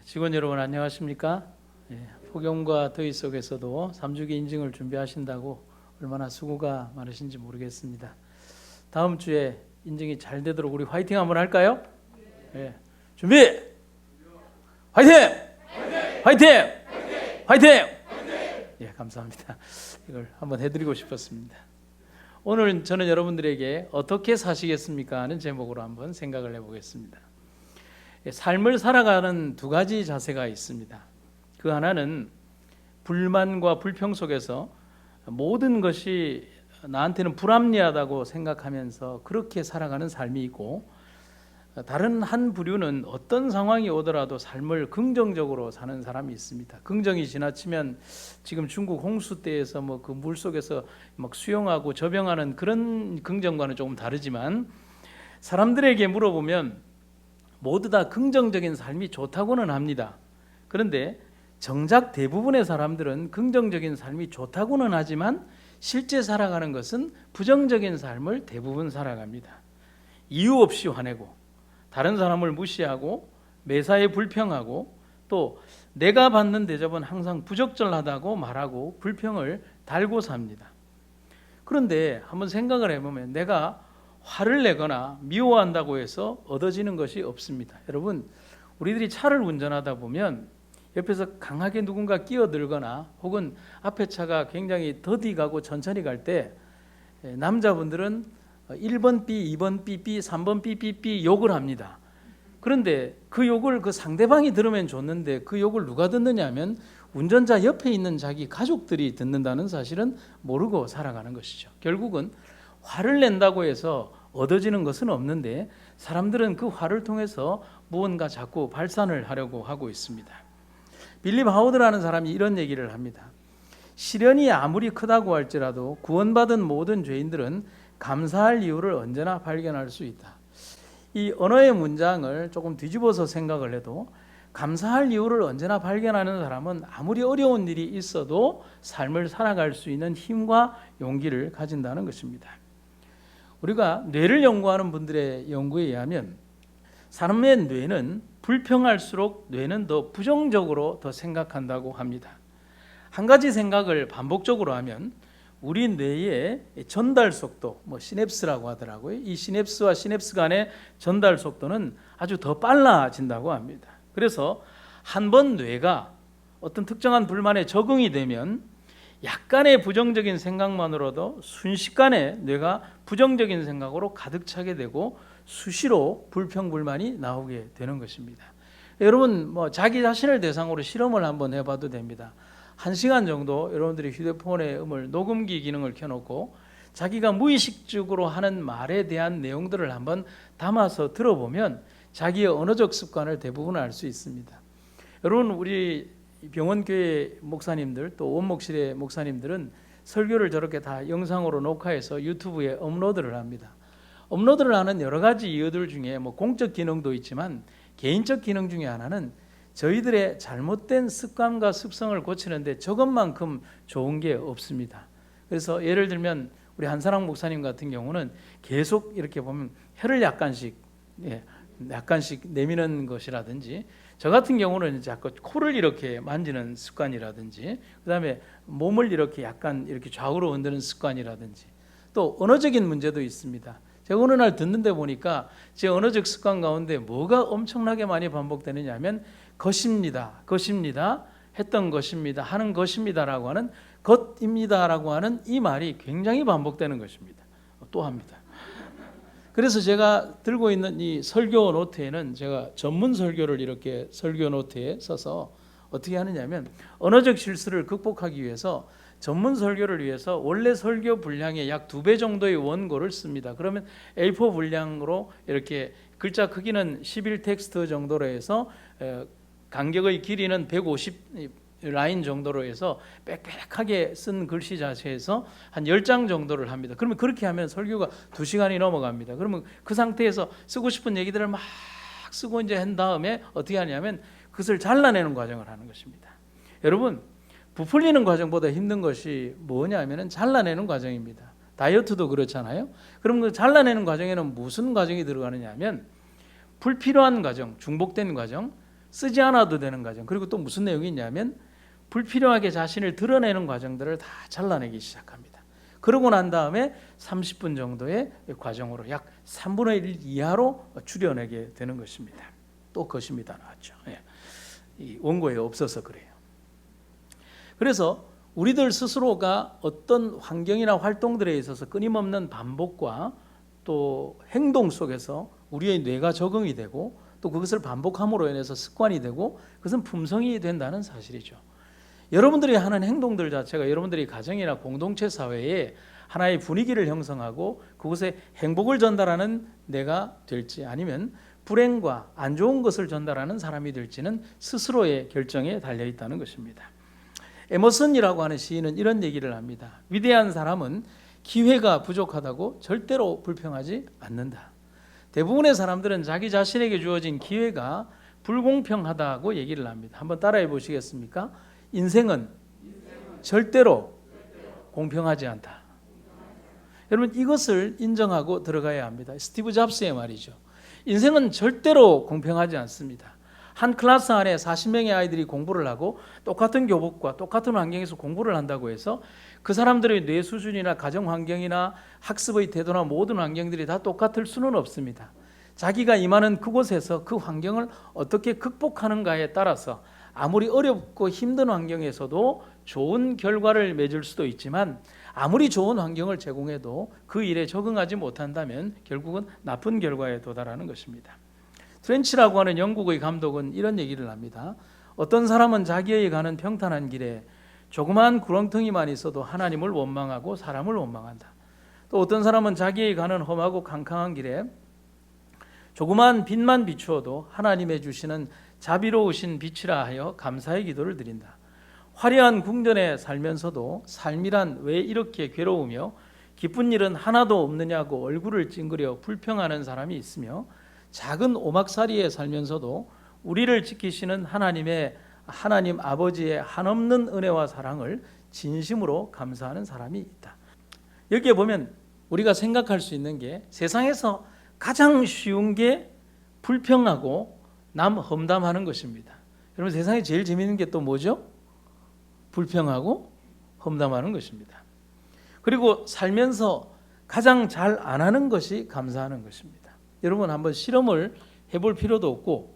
직원 여러분 안녕하십니까? 폭염과 더위 속에서도 3주기 인증을 준비하신다고 얼마나 수고가 많으신지 모르겠습니다. 다음 주에 인증이 잘 되도록 우리 화이팅 한번 할까요? 네. 준비! 화이팅! 화이팅! 화이팅! 예, 감사합니다. 이걸 한번 해드리고 싶었습니다. 오늘 저는 여러분들에게 어떻게 사시겠습니까? 하는 제목으로 한번 생각을 해보겠습니다. 삶을 살아가는 두 가지 자세가 있습니다. 그 하나는 불만과 불평 속에서 모든 것이 나한테는 불합리하다고 생각하면서 그렇게 살아가는 삶이 있고, 다른 한 부류는 어떤 상황이 오더라도 삶을 긍정적으로 사는 사람이 있습니다. 긍정이 지나치면 지금 중국 홍수 때에서 그 물속에서 막 수영하고 접영하는 그런 긍정과는 조금 다르지만, 사람들에게 물어보면 모두 다 긍정적인 삶이 좋다고는 합니다. 그런데 정작 대부분의 사람들은 긍정적인 삶이 좋다고는 하지만 실제 살아가는 것은 부정적인 삶을 대부분 살아갑니다. 이유 없이 화내고, 다른 사람을 무시하고, 매사에 불평하고, 또 내가 받는 대접은 항상 부적절하다고 말하고 불평을 달고 삽니다. 그런데 한번 생각을 해보면 내가 화를 내거나 미워한다고 해서 얻어지는 것이 없습니다. 여러분, 우리들이 차를 운전하다 보면 옆에서 강하게 누군가 끼어들거나 혹은 앞에 차가 굉장히 더디 가고 천천히 갈 때 남자분들은 1번 삐, 2번 삐, 삐, 3번 삐, 삐, 삐 욕을 합니다. 그런데 그 욕을 그 상대방이 들으면 좋는데 그 욕을 누가 듣느냐 하면 운전자 옆에 있는 자기 가족들이 듣는다는 사실은 모르고 살아가는 것이죠. 결국은 화를 낸다고 해서 얻어지는 것은 없는데 사람들은 그 화를 통해서 무언가 자꾸 발산을 하려고 하고 있습니다. 빌립 하워드라는 사람이 이런 얘기를 합니다. 시련이 아무리 크다고 할지라도 구원받은 모든 죄인들은 감사할 이유를 언제나 발견할 수 있다. 이 언어의 문장을 조금 뒤집어서 생각을 해도 감사할 이유를 언제나 발견하는 사람은 아무리 어려운 일이 있어도 삶을 살아갈 수 있는 힘과 용기를 가진다는 것입니다. 우리가 뇌를 연구하는 분들의 연구에 의하면 사람의 뇌는 불평할수록 뇌는 더 부정적으로 더 생각한다고 합니다. 한 가지 생각을 반복적으로 하면 우리 뇌의 전달 속도, 시냅스라고 하더라고요. 이 시냅스와 시냅스 간의 전달 속도는 아주 더 빨라진다고 합니다. 그래서 한 번 뇌가 어떤 특정한 불만에 적응이 되면 약간의 부정적인 생각만으로도 순식간에 뇌가 부정적인 생각으로 가득 차게 되고 수시로 불평불만이 나오게 되는 것입니다. 여러분, 자기 자신을 대상으로 실험을 한번 해봐도 됩니다. 1시간 정도 여러분들이 휴대폰의 녹음기 기능을 켜놓고 자기가 무의식적으로 하는 말에 대한 내용들을 한번 담아서 들어보면 자기의 언어적 습관을 대부분 알 수 있습니다. 여러분, 우리 병원교회 목사님들 또 원목실의 목사님들은 설교를 저렇게 다 영상으로 녹화해서 유튜브에 업로드를 합니다. 업로드를 하는 여러 가지 이유들 중에 공적 기능도 있지만 개인적 기능 중에 하나는 저희들의 잘못된 습관과 습성을 고치는데 저것만큼 좋은 게 없습니다. 그래서 예를 들면 우리 한사랑 목사님 같은 경우는 계속 이렇게 보면 혀를 약간씩 내미는 것이라든지, 저 같은 경우는 자꾸 코를 이렇게 만지는 습관이라든지, 그다음에 몸을 이렇게 약간 이렇게 좌우로 흔드는 습관이라든지, 또 언어적인 문제도 있습니다. 제가 어느 날 듣는데 보니까 제 언어적 습관 가운데 뭐가 엄청나게 많이 반복되느냐 하면 것입니다, 것입니다, 했던 것입니다, 하는 것입니다라고 하는 것입니다라고 하는 이 말이 굉장히 반복되는 것입니다. 또 합니다. 그래서 제가 들고 있는 이 설교 노트에는 제가 전문 설교를 이렇게 설교 노트에 써서 어떻게 하느냐면 언어적 실수를 극복하기 위해서 전문 설교를 위해서 원래 설교 분량의 약 2배 정도의 원고를 씁니다. 그러면 A4 분량으로 이렇게 글자 크기는 11텍스트 정도로 해서 간격의 길이는 150 라인 정도로 해서 빽빽하게 쓴 글씨 자체에서 한 10장 정도를 합니다. 그러면 그렇게 하면 설교가 2시간이 넘어갑니다. 그러면 그 상태에서 쓰고 싶은 얘기들을 막 쓰고 이제 한 다음에 어떻게 하냐면 그것을 잘라내는 과정을 하는 것입니다. 여러분, 부풀리는 과정보다 힘든 것이 뭐냐면은 잘라내는 과정입니다. 다이어트도 그렇잖아요. 그럼 그 잘라내는 과정에는 무슨 과정이 들어가느냐 하면 불필요한 과정, 중복된 과정, 쓰지 않아도 되는 과정. 그리고 또 무슨 내용이 있냐면 불필요하게 자신을 드러내는 과정들을 다 잘라내기 시작합니다. 그러고 난 다음에 30분 정도의 과정으로 약 3분의 1 이하로 줄여내게 되는 것입니다. 또 것입니다 나왔죠. 이 원고에 없어서 그래요. 그래서 우리들 스스로가 어떤 환경이나 활동들에 있어서 끊임없는 반복과 또 행동 속에서 우리의 뇌가 적응이 되고 또 그것을 반복함으로 인해서 습관이 되고 그것은 품성이 된다는 사실이죠. 여러분들이 하는 행동들 자체가 여러분들이 가정이나 공동체 사회에 하나의 분위기를 형성하고 그곳에 행복을 전달하는 내가 될지 아니면 불행과 안 좋은 것을 전달하는 사람이 될지는 스스로의 결정에 달려있다는 것입니다. 에머슨이라고 하는 시인은 이런 얘기를 합니다. 위대한 사람은 기회가 부족하다고 절대로 불평하지 않는다. 대부분의 사람들은 자기 자신에게 주어진 기회가 불공평하다고 얘기를 합니다. 한번 따라해 보시겠습니까? 인생은 절대로 공평하지 않다. 여러분 이것을 인정하고 들어가야 합니다. 스티브 잡스의 말이죠. 인생은 절대로 공평하지 않습니다. 한 클래스 안에 40명의 아이들이 공부를 하고 똑같은 교복과 똑같은 환경에서 공부를 한다고 해서 그 사람들의 뇌 수준이나 가정 환경이나 학습의 태도나 모든 환경들이 다 똑같을 수는 없습니다. 자기가 임하는 그곳에서 그 환경을 어떻게 극복하는가에 따라서 아무리 어렵고 힘든 환경에서도 좋은 결과를 맺을 수도 있지만 아무리 좋은 환경을 제공해도 그 일에 적응하지 못한다면 결국은 나쁜 결과에 도달하는 것입니다. 트렌치라고 하는 영국의 감독은 이런 얘기를 합니다. 어떤 사람은 자기의 가는 평탄한 길에 조그마한 구렁텅이만 있어도 하나님을 원망하고 사람을 원망한다. 또 어떤 사람은 자기의 가는 험하고 캄캄한 길에 조그마한 빛만 비추어도 하나님의 주시는 자비로우신 빛이라 하여 감사의 기도를 드린다. 화려한 궁전에 살면서도 삶이란 왜 이렇게 괴로우며 기쁜 일은 하나도 없느냐고 얼굴을 찡그려 불평하는 사람이 있으며 작은 오막살이에 살면서도 우리를 지키시는 하나님 아버지의 한없는 은혜와 사랑을 진심으로 감사하는 사람이 있다. 여기에 보면 우리가 생각할 수 있는 게 세상에서 가장 쉬운 게 불평하고 남 험담하는 것입니다. 여러분 세상에 제일 재미있는 게 또 뭐죠? 불평하고 험담하는 것입니다. 그리고 살면서 가장 잘 안 하는 것이 감사하는 것입니다. 여러분 한번 실험을 해볼 필요도 없고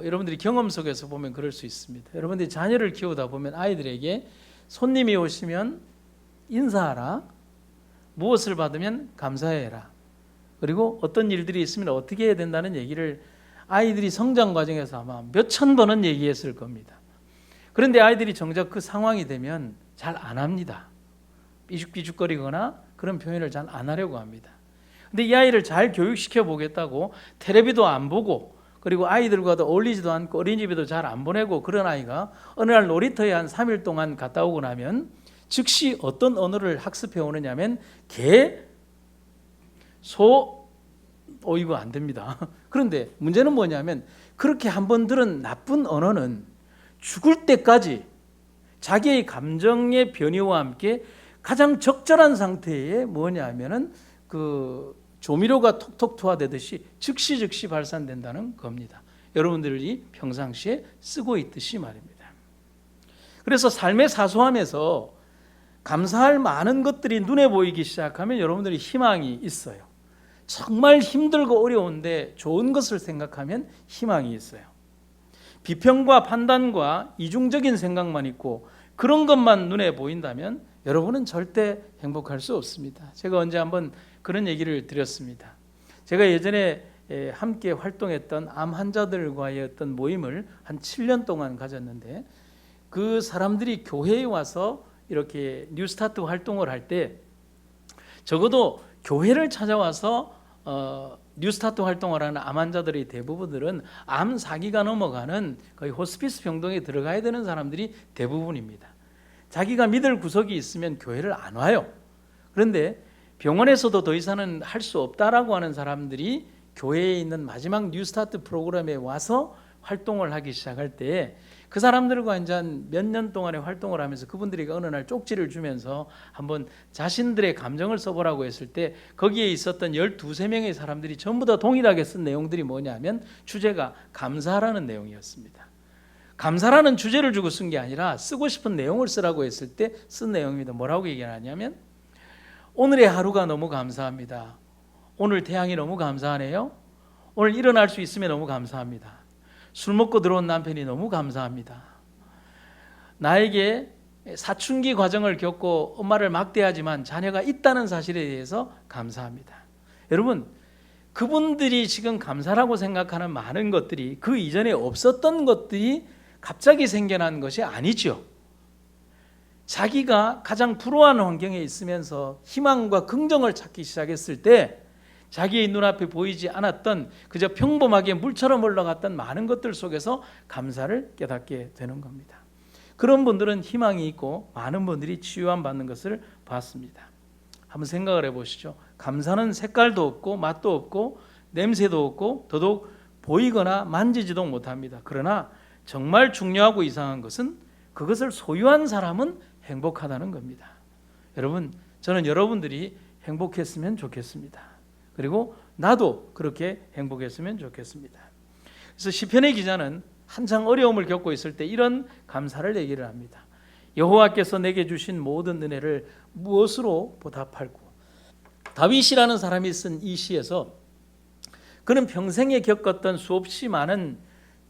여러분들이 경험 속에서 보면 그럴 수 있습니다. 여러분들이 자녀를 키우다 보면 아이들에게 손님이 오시면 인사하라, 무엇을 받으면 감사해라, 그리고 어떤 일들이 있으면 어떻게 해야 된다는 얘기를 아이들이 성장 과정에서 아마 몇천 번은 얘기했을 겁니다. 그런데 아이들이 정작 그 상황이 되면 잘 안 합니다. 삐죽삐죽거리거나 그런 표현을 잘 안 하려고 합니다. 근데 이 아이를 잘 교육시켜 보겠다고 텔레비도 안 보고 그리고 아이들과도 어울리지도 않고 어린이집에도 잘 안 보내고 그런 아이가 어느 날 놀이터에 한 3일 동안 갔다 오고 나면 즉시 어떤 언어를 학습해 오느냐면 개, 소, 이거 안 됩니다. 그런데 문제는 뭐냐면 그렇게 한번 들은 나쁜 언어는 죽을 때까지 자기의 감정의 변이와 함께 가장 적절한 상태에 뭐냐면은 그 조미료가 톡톡 투하되듯이 즉시 발산된다는 겁니다. 여러분들이 평상시에 쓰고 있듯이 말입니다. 그래서 삶의 사소함에서 감사할 많은 것들이 눈에 보이기 시작하면 여러분들이 희망이 있어요. 정말 힘들고 어려운데 좋은 것을 생각하면 희망이 있어요. 비평과 판단과 이중적인 생각만 있고 그런 것만 눈에 보인다면 여러분은 절대 행복할 수 없습니다. 제가 언제 한번 그런 얘기를 드렸습니다. 제가 예전에 함께 활동했던 암 환자들과의 어떤 모임을 한 7년 동안 가졌는데 그 사람들이 교회에 와서 이렇게 뉴스타트 활동을 할 때 적어도 교회를 찾아와서 뉴스타트 활동을 하는 암 환자들의 대부분들은 암 4기가 넘어가는 거의 호스피스 병동에 들어가야 되는 사람들이 대부분입니다. 자기가 믿을 구석이 있으면 교회를 안 와요. 그런데 병원에서도 더 이상은 할 수 없다라고 하는 사람들이 교회에 있는 마지막 뉴스타트 프로그램에 와서 활동을 하기 시작할 때 그 사람들과 이제 몇 년 동안의 활동을 하면서 그분들이 어느 날 쪽지를 주면서 한번 자신들의 감정을 써보라고 했을 때 거기에 있었던 12~13명의 사람들이 전부 다 동일하게 쓴 내용들이 뭐냐면 주제가 감사라는 내용이었습니다. 감사라는 주제를 주고 쓴 게 아니라 쓰고 싶은 내용을 쓰라고 했을 때 쓴 내용입니다. 뭐라고 얘기하냐면 오늘의 하루가 너무 감사합니다. 오늘 태양이 너무 감사하네요. 오늘 일어날 수 있으면 너무 감사합니다. 술 먹고 들어온 남편이 너무 감사합니다. 나에게 사춘기 과정을 겪고 엄마를 막대하지만 자녀가 있다는 사실에 대해서 감사합니다. 여러분, 그분들이 지금 감사라고 생각하는 많은 것들이 그 이전에 없었던 것들이 갑자기 생겨난 것이 아니죠. 자기가 가장 불우한 환경에 있으면서 희망과 긍정을 찾기 시작했을 때 자기의 눈앞에 보이지 않았던 그저 평범하게 물처럼 흘러갔던 많은 것들 속에서 감사를 깨닫게 되는 겁니다. 그런 분들은 희망이 있고 많은 분들이 치유함 받는 것을 봤습니다. 한번 생각을 해보시죠. 감사는 색깔도 없고 맛도 없고 냄새도 없고 더더욱 보이거나 만지지도 못합니다. 그러나 정말 중요하고 이상한 것은 그것을 소유한 사람은 행복하다는 겁니다. 여러분, 저는 여러분들이 행복했으면 좋겠습니다. 그리고 나도 그렇게 행복했으면 좋겠습니다. 그래서 시편의 기자는 한창 어려움을 겪고 있을 때 이런 감사를 얘기를 합니다. 여호와께서 내게 주신 모든 은혜를 무엇으로 보답할꼬. 다윗이라는 사람이 쓴 이 시에서 그는 평생에 겪었던 수없이 많은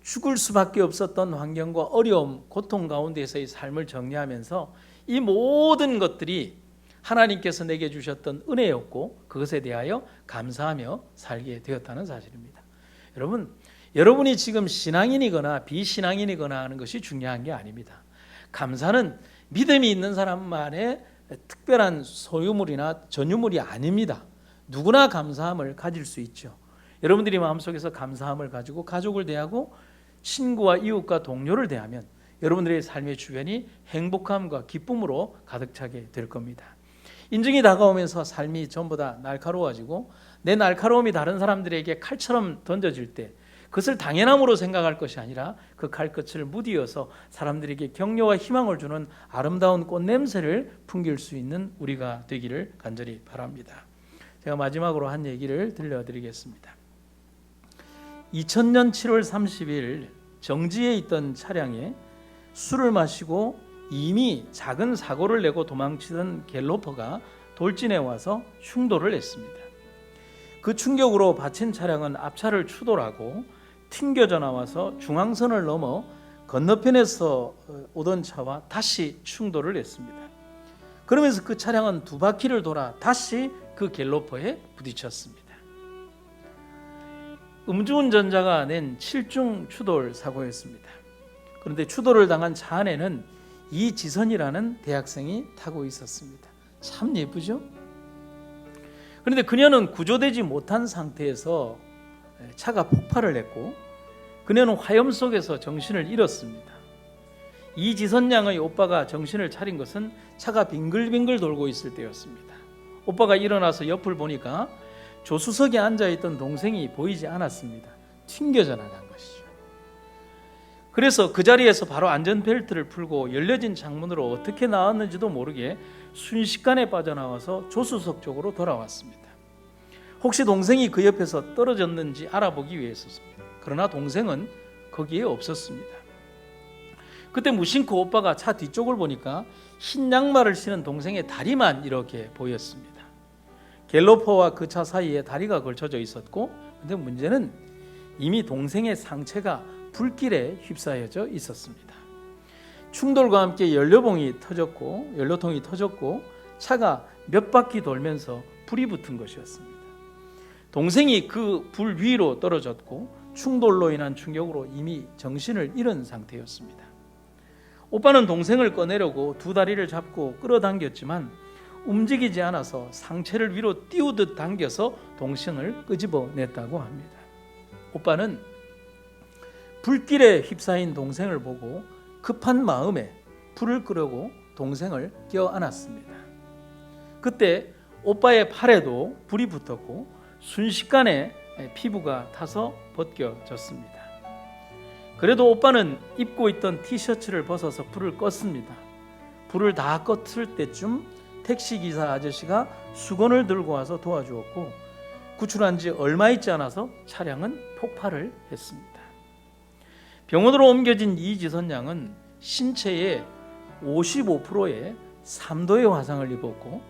죽을 수밖에 없었던 환경과 어려움, 고통 가운데서의 삶을 정리하면서 이 모든 것들이 하나님께서 내게 주셨던 은혜였고 그것에 대하여 감사하며 살게 되었다는 사실입니다. 여러분, 여러분이 지금 신앙인이거나 비신앙인이거나 하는 것이 중요한 게 아닙니다. 감사는 믿음이 있는 사람만의 특별한 소유물이나 전유물이 아닙니다. 누구나 감사함을 가질 수 있죠. 여러분들이 마음속에서 감사함을 가지고 가족을 대하고 친구와 이웃과 동료를 대하면 여러분들의 삶의 주변이 행복함과 기쁨으로 가득 차게 될 겁니다. 인증이 다가오면서 삶이 전부 다 날카로워지고 내 날카로움이 다른 사람들에게 칼처럼 던져질 때 그것을 당연함으로 생각할 것이 아니라 그 칼끝을 무디어서 사람들에게 격려와 희망을 주는 아름다운 꽃냄새를 풍길 수 있는 우리가 되기를 간절히 바랍니다. 제가 마지막으로 한 얘기를 들려드리겠습니다. 2000년 7월 30일 정지에 있던 차량에 술을 마시고 이미 작은 사고를 내고 도망치던 갤로퍼가 돌진해 와서 충돌을 했습니다. 그 충격으로 받친 차량은 앞차를 추돌하고 튕겨져 나와서 중앙선을 넘어 건너편에서 오던 차와 다시 충돌을 했습니다. 그러면서 그 차량은 두 바퀴를 돌아 다시 그 갤로퍼에 부딪혔습니다. 음주운전자가 낸 7중 추돌 사고였습니다. 그런데 추돌을 당한 차 안에는 이지선이라는 대학생이 타고 있었습니다. 참 예쁘죠? 그런데 그녀는 구조되지 못한 상태에서 차가 폭발을 했고 그녀는 화염 속에서 정신을 잃었습니다. 이지선 양의 오빠가 정신을 차린 것은 차가 빙글빙글 돌고 있을 때였습니다. 오빠가 일어나서 옆을 보니까 조수석에 앉아있던 동생이 보이지 않았습니다. 튕겨져 나간 것이죠. 그래서 그 자리에서 바로 안전벨트를 풀고 열려진 창문으로 어떻게 나왔는지도 모르게 순식간에 빠져나와서 조수석 쪽으로 돌아왔습니다. 혹시 동생이 그 옆에서 떨어졌는지 알아보기 위해서였습니다. 그러나 동생은 거기에 없었습니다. 그때 무심코 오빠가 차 뒤쪽을 보니까 흰 양말을 신은 동생의 다리만 이렇게 보였습니다. 갤로퍼와 그 차 사이에 다리가 걸쳐져 있었고, 근데 문제는 이미 동생의 상체가 불길에 휩싸여져 있었습니다. 충돌과 함께 연료통이 터졌고 차가 몇 바퀴 돌면서 불이 붙은 것이었습니다. 동생이 그 불 위로 떨어졌고 충돌로 인한 충격으로 이미 정신을 잃은 상태였습니다. 오빠는 동생을 꺼내려고 두 다리를 잡고 끌어당겼지만 움직이지 않아서 상체를 위로 띄우듯 당겨서 동생을 끄집어냈다고 합니다. 오빠는 불길에 휩싸인 동생을 보고 급한 마음에 불을 끄려고 동생을 껴안았습니다. 그때 오빠의 팔에도 불이 붙었고 순식간에 피부가 타서 벗겨졌습니다. 그래도 오빠는 입고 있던 티셔츠를 벗어서 불을 껐습니다. 불을 다 껐을 때쯤 택시기사 아저씨가 수건을 들고 와서 도와주었고, 구출한 지 얼마 있지 않아서 차량은 폭발을 했습니다. 병원으로 옮겨진 이지선 양은 신체의 55%의 3도의 화상을 입었고,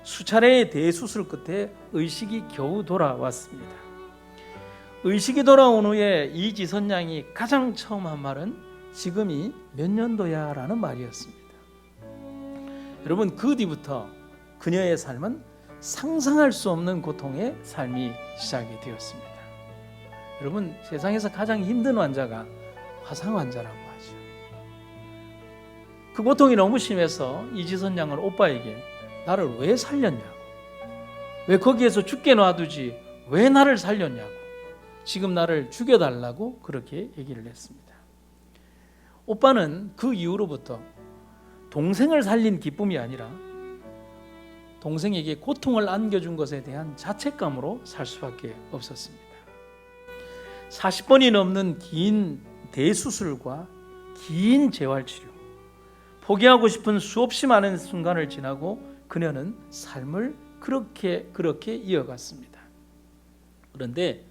수차례의 대수술 끝에 의식이 겨우 돌아왔습니다. 의식이 돌아온 후에 이지선 양이 가장 처음 한 말은 지금이 몇 년도야 라는 말이었습니다. 여러분, 그 뒤부터 그녀의 삶은 상상할 수 없는 고통의 삶이 시작이 되었습니다. 여러분, 세상에서 가장 힘든 환자가 화상 환자라고 하죠. 그 고통이 너무 심해서 이지선 양은 오빠에게 나를 왜 살렸냐고, 왜 거기에서 죽게 놔두지 왜 나를 살렸냐고, 지금 나를 죽여달라고 그렇게 얘기를 했습니다. 오빠는 그 이후로부터 동생을 살린 기쁨이 아니라 동생에게 고통을 안겨준 것에 대한 자책감으로 살 수밖에 없었습니다. 40번이 넘는 긴 대수술과 긴 재활치료, 포기하고 싶은 수없이 많은 순간을 지나고 그녀는 삶을 그렇게 이어갔습니다. 그런데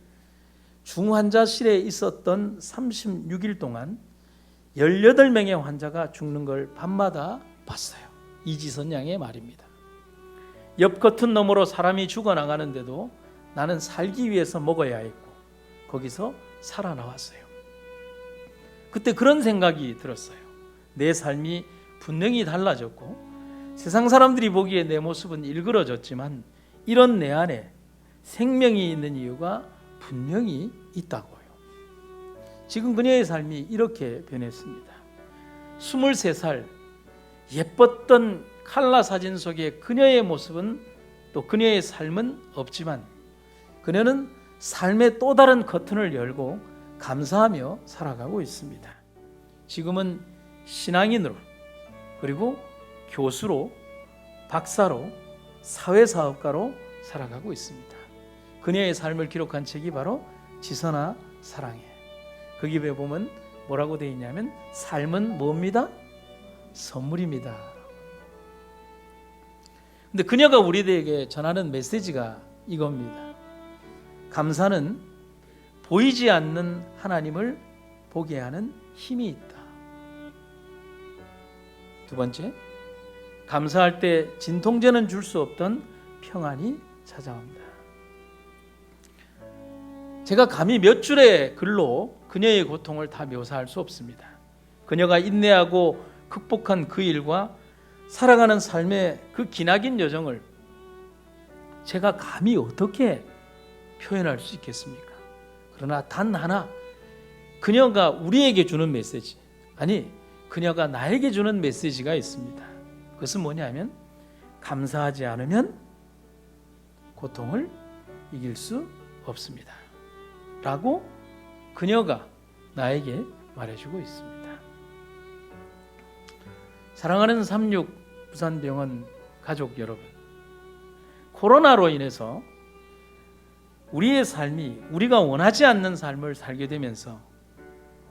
중환자실에 있었던 36일 동안 18명의 환자가 죽는 걸 밤마다 봤어요. 이지선 양의 말입니다. 옆 커튼 너머로 사람이 죽어나가는데도 나는 살기 위해서 먹어야 했고 거기서 살아나왔어요. 그때 그런 생각이 들었어요. 내 삶이 분명히 달라졌고 세상 사람들이 보기에 내 모습은 일그러졌지만 이런 내 안에 생명이 있는 이유가 분명히 있다고요. 지금 그녀의 삶이 이렇게 변했습니다. 23살 예뻤던 칼라 사진 속에 그녀의 모습은, 또 그녀의 삶은 없지만 그녀는 삶의 또 다른 커튼을 열고 감사하며 살아가고 있습니다. 지금은 신앙인으로, 그리고 교수로, 박사로, 사회사업가로 살아가고 있습니다. 그녀의 삶을 기록한 책이 바로 지선아 사랑해. 거기에 보면 뭐라고 되어 있냐면 삶은 뭡니다? 선물입니다. 근데 그녀가 우리들에게 전하는 메시지가 이겁니다. 감사는 보이지 않는 하나님을 보게 하는 힘이 있다. 두 번째, 감사할 때 진통제는 줄 수 없던 평안이 찾아온다. 제가 감히 몇 줄의 글로 그녀의 고통을 다 묘사할 수 없습니다. 그녀가 인내하고 극복한 그 일과 살아가는 삶의 그 기나긴 여정을 제가 감히 어떻게 표현할 수 있겠습니까? 그러나 단 하나, 그녀가 우리에게 주는 메시지, 아니 그녀가 나에게 주는 메시지가 있습니다. 그것은 뭐냐면 감사하지 않으면 고통을 이길 수 없습니다 라고 그녀가 나에게 말해주고 있습니다. 사랑하는 36 부산병원 가족 여러분, 코로나로 인해서 우리의 삶이 우리가 원하지 않는 삶을 살게 되면서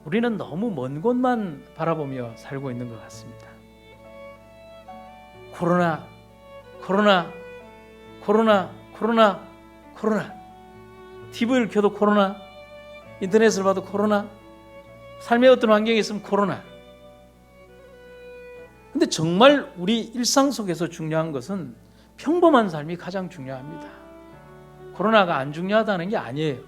우리는 너무 먼 곳만 바라보며 살고 있는 것 같습니다. 코로나, 코로나, 코로나, 코로나, 코로나. TV를 켜도 코로나, 인터넷을 봐도 코로나, 삶의 어떤 환경에 있으면 코로나. 근데 정말 우리 일상 속에서 중요한 것은 평범한 삶이 가장 중요합니다. 코로나가 안 중요하다는 게 아니에요.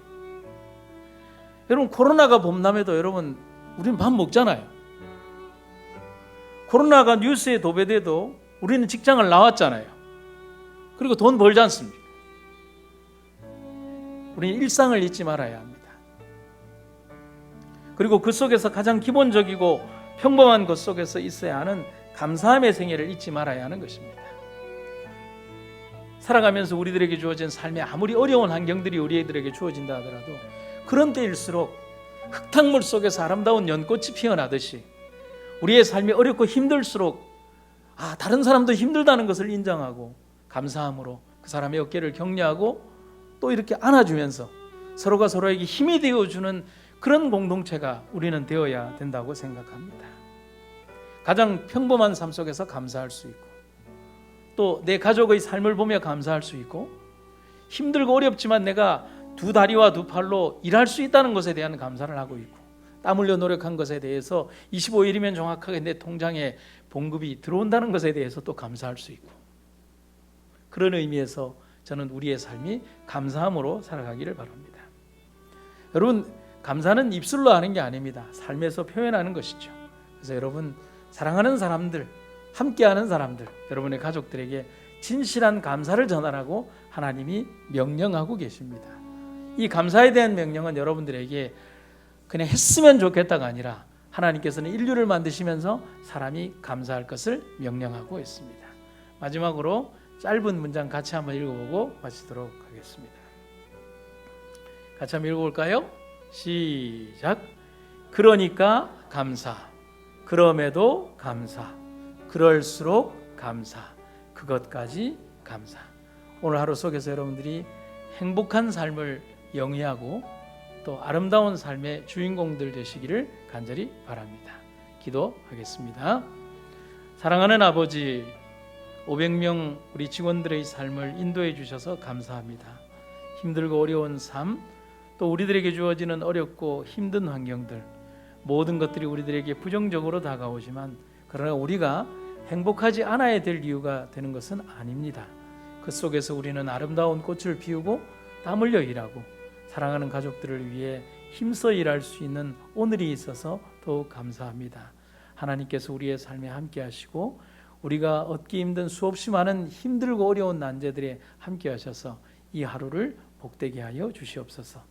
여러분, 코로나가 범람해도 여러분, 우리는 밥 먹잖아요. 코로나가 뉴스에 도배돼도 우리는 직장을 나왔잖아요. 그리고 돈 벌지 않습니까? 우리는 일상을 잊지 말아야 합니다. 그리고 그 속에서 가장 기본적이고 평범한 것 속에서 있어야 하는 감사함의 생애를 잊지 말아야 하는 것입니다. 살아가면서 우리들에게 주어진 삶에 아무리 어려운 환경들이 우리들에게 주어진다 하더라도 그런 때일수록 흙탕물 속에서 아름다운 연꽃이 피어나듯이 우리의 삶이 어렵고 힘들수록 다른 사람도 힘들다는 것을 인정하고 감사함으로 그 사람의 어깨를 격려하고 또 이렇게 안아주면서 서로가 서로에게 힘이 되어주는 그런 공동체가 우리는 되어야 된다고 생각합니다. 가장 평범한 삶 속에서 감사할 수 있고, 또 내 가족의 삶을 보며 감사할 수 있고, 힘들고 어렵지만 내가 두 다리와 두 팔로 일할 수 있다는 것에 대한 감사를 하고 있고, 땀 흘려 노력한 것에 대해서 25일이면 정확하게 내 통장에 봉급이 들어온다는 것에 대해서 또 감사할 수 있고, 그런 의미에서 저는 우리의 삶이 감사함으로 살아가기를 바랍니다. 여러분, 감사는 입술로 하는 게 아닙니다. 삶에서 표현하는 것이죠. 그래서 여러분, 사랑하는 사람들, 함께하는 사람들, 여러분의 가족들에게 진실한 감사를 전하라고 하나님이 명령하고 계십니다. 이 감사에 대한 명령은 여러분들에게 그냥 했으면 좋겠다가 아니라 하나님께서는 인류를 만드시면서 사람이 감사할 것을 명령하고 있습니다. 마지막으로 짧은 문장 같이 한번 읽어보고 마치도록 하겠습니다. 같이 한번 읽어볼까요? 시작. 그러니까 감사, 그럼에도 감사, 그럴수록 감사, 그것까지 감사. 오늘 하루 속에서 여러분들이 행복한 삶을 영위하고 또 아름다운 삶의 주인공들 되시기를 간절히 바랍니다. 기도하겠습니다. 사랑하는 아버지, 500명 우리 직원들의 삶을 인도해 주셔서 감사합니다. 힘들고 어려운 삶, 또 우리들에게 주어지는 어렵고 힘든 환경들, 모든 것들이 우리들에게 부정적으로 다가오지만 그러나 우리가 행복하지 않아야 될 이유가 되는 것은 아닙니다. 그 속에서 우리는 아름다운 꽃을 피우고 땀 흘려 일하고 사랑하는 가족들을 위해 힘써 일할 수 있는 오늘이 있어서 더욱 감사합니다. 하나님께서 우리의 삶에 함께 하시고 우리가 얻기 힘든 수없이 많은 힘들고 어려운 난제들에 함께 하셔서 이 하루를 복되게 하여 주시옵소서.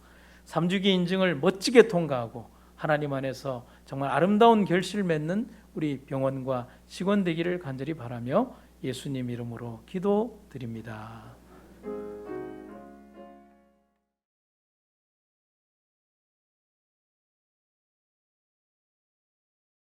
3주기 인증을 멋지게 통과하고 하나님 안에서 정말 아름다운 결실을 맺는 우리 병원과 직원 되기를 간절히 바라며 예수님 이름으로 기도드립니다.